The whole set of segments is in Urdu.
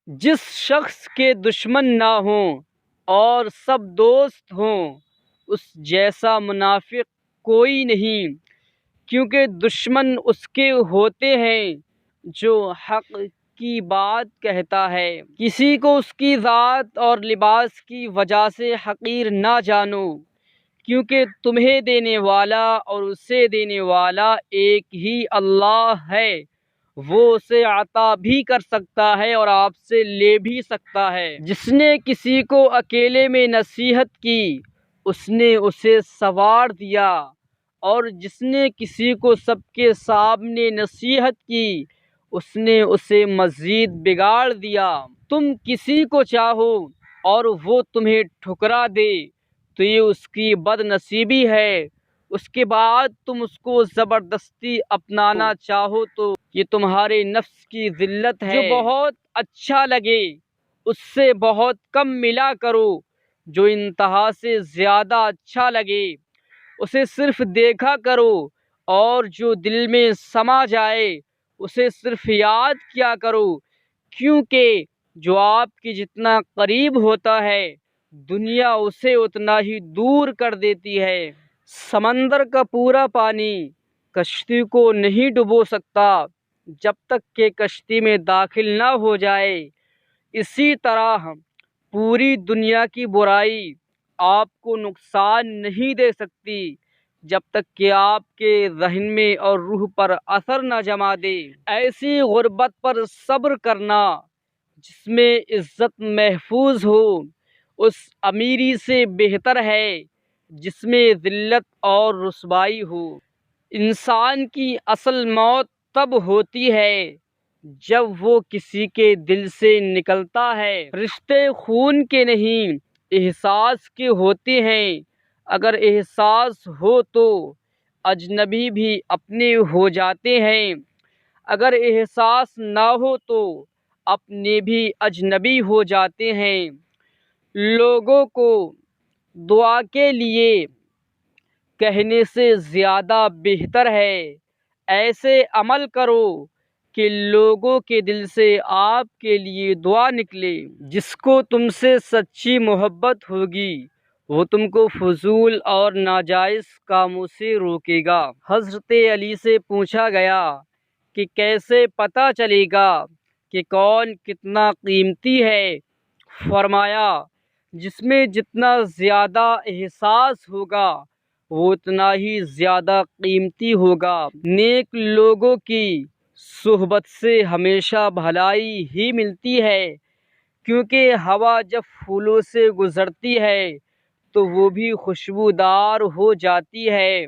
جس شخص کے دشمن نہ ہوں اور سب دوست ہوں، اس جیسا منافق کوئی نہیں، کیونکہ دشمن اس کے ہوتے ہیں جو حق کی بات کہتا ہے۔ کسی کو اس کی ذات اور لباس کی وجہ سے حقیر نہ جانو، کیونکہ تمہیں دینے والا اور اسے دینے والا ایک ہی اللہ ہے۔ وہ اسے عطا بھی کر سکتا ہے اور آپ سے لے بھی سکتا ہے۔ جس نے کسی کو اکیلے میں نصیحت کی، اس نے اسے سنوار دیا، اور جس نے کسی کو سب کے سامنے نصیحت کی، اس نے اسے مزید بگاڑ دیا۔ تم کسی کو چاہو اور وہ تمہیں ٹھکرا دے تو یہ اس کی بد نصیبی ہے۔ اس کے بعد تم اس کو زبردستی اپنانا چاہو تو یہ تمہارے نفس کی ذلت ہے۔ جو بہت اچھا لگے اس سے بہت کم ملا کرو، جو انتہا سے زیادہ اچھا لگے اسے صرف دیکھا کرو، اور جو دل میں سما جائے اسے صرف یاد کیا کرو، کیونکہ جو آپ کے جتنا قریب ہوتا ہے دنیا اسے اتنا ہی دور کر دیتی ہے۔ سمندر کا پورا پانی کشتی کو نہیں ڈبو سکتا جب تک کہ کشتی میں داخل نہ ہو جائے۔ اسی طرح پوری دنیا کی برائی آپ کو نقصان نہیں دے سکتی جب تک کہ آپ کے ذہن میں اور روح پر اثر نہ جما دے۔ ایسی غربت پر صبر کرنا جس میں عزت محفوظ ہو، اس امیری سے بہتر ہے جس میں ذلت اور رسوائی ہو۔ انسان کی اصل موت تب ہوتی ہے جب وہ کسی کے دل سے نکلتا ہے۔ رشتے خون کے نہیں، احساس کے ہوتے ہیں۔ اگر احساس ہو تو اجنبی بھی اپنے ہو جاتے ہیں، اگر احساس نہ ہو تو اپنے بھی اجنبی ہو جاتے ہیں۔ لوگوں کو دعا کے لیے کہنے سے زیادہ بہتر ہے ایسے عمل کرو کہ لوگوں کے دل سے آپ کے لیے دعا نکلے۔ جس کو تم سے سچی محبت ہوگی وہ تم کو فضول اور ناجائز کاموں سے روکے گا۔ حضرت علی سے پوچھا گیا کہ کیسے پتہ چلے گا کہ کون کتنا قیمتی ہے؟ فرمایا، جس میں جتنا زیادہ احساس ہوگا وہ اتنا ہی زیادہ قیمتی ہوگا۔ نیک لوگوں کی صحبت سے ہمیشہ بھلائی ہی ملتی ہے، کیونکہ ہوا جب پھولوں سے گزرتی ہے تو وہ بھی خوشبودار ہو جاتی ہے۔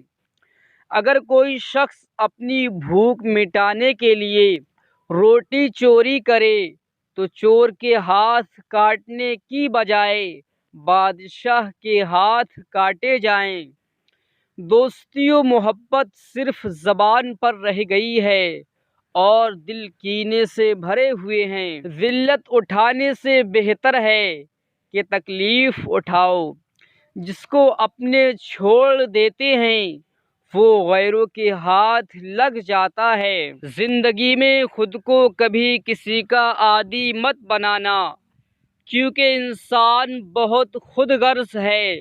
اگر کوئی شخص اپنی بھوک مٹانے کے لیے روٹی چوری کرے تو چور کے ہاتھ کاٹنے کی بجائے بادشاہ کے ہاتھ کاٹے جائیں۔ دوستی و محبت صرف زبان پر رہ گئی ہے اور دل کینے سے بھرے ہوئے ہیں۔ ذلت اٹھانے سے بہتر ہے کہ تکلیف اٹھاؤ۔ جس کو اپنے چھوڑ دیتے ہیں وہ غیروں کے ہاتھ لگ جاتا ہے۔ زندگی میں خود کو کبھی کسی کا عادی مت بنانا، کیونکہ انسان بہت خود غرض ہے۔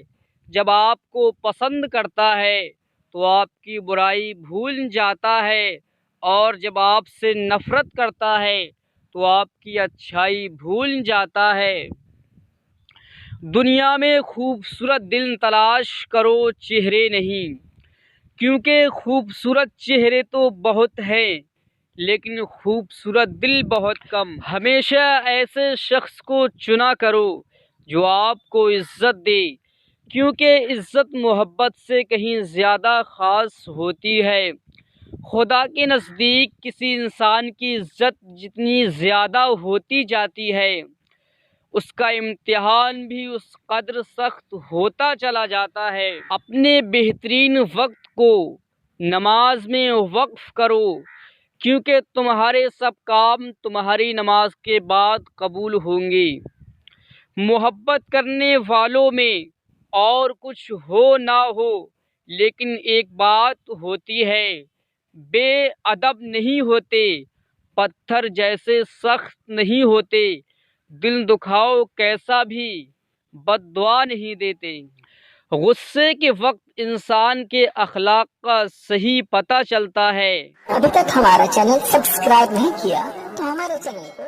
جب آپ کو پسند کرتا ہے تو آپ کی برائی بھول جاتا ہے، اور جب آپ سے نفرت کرتا ہے تو آپ کی اچھائی بھول جاتا ہے۔ دنیا میں خوبصورت دل تلاش کرو، چہرے نہیں، کیونکہ خوبصورت چہرے تو بہت ہیں لیکن خوبصورت دل بہت کم۔ ہمیشہ ایسے شخص کو چنا کرو جو آپ کو عزت دے، کیونکہ عزت محبت سے کہیں زیادہ خاص ہوتی ہے۔ خدا کے نزدیک کسی انسان کی عزت جتنی زیادہ ہوتی جاتی ہے اس کا امتحان بھی اس قدر سخت ہوتا چلا جاتا ہے۔ اپنے بہترین وقت کو نماز میں وقف کرو، کیونکہ تمہارے سب کام تمہاری نماز کے بعد قبول ہوں گے۔ محبت کرنے والوں میں اور کچھ ہو نہ ہو لیکن ایک بات ہوتی ہے، بے ادب نہیں ہوتے، پتھر جیسے سخت نہیں ہوتے، دل دکھاؤ کیسا بھی بد دعا نہیں دیتے۔ غصے کے وقت انسان کے اخلاق کا صحیح پتہ چلتا ہے۔ ابھی تک ہمارا چینل سبسکرائب نہیں کیا تو ہمارے چینل کو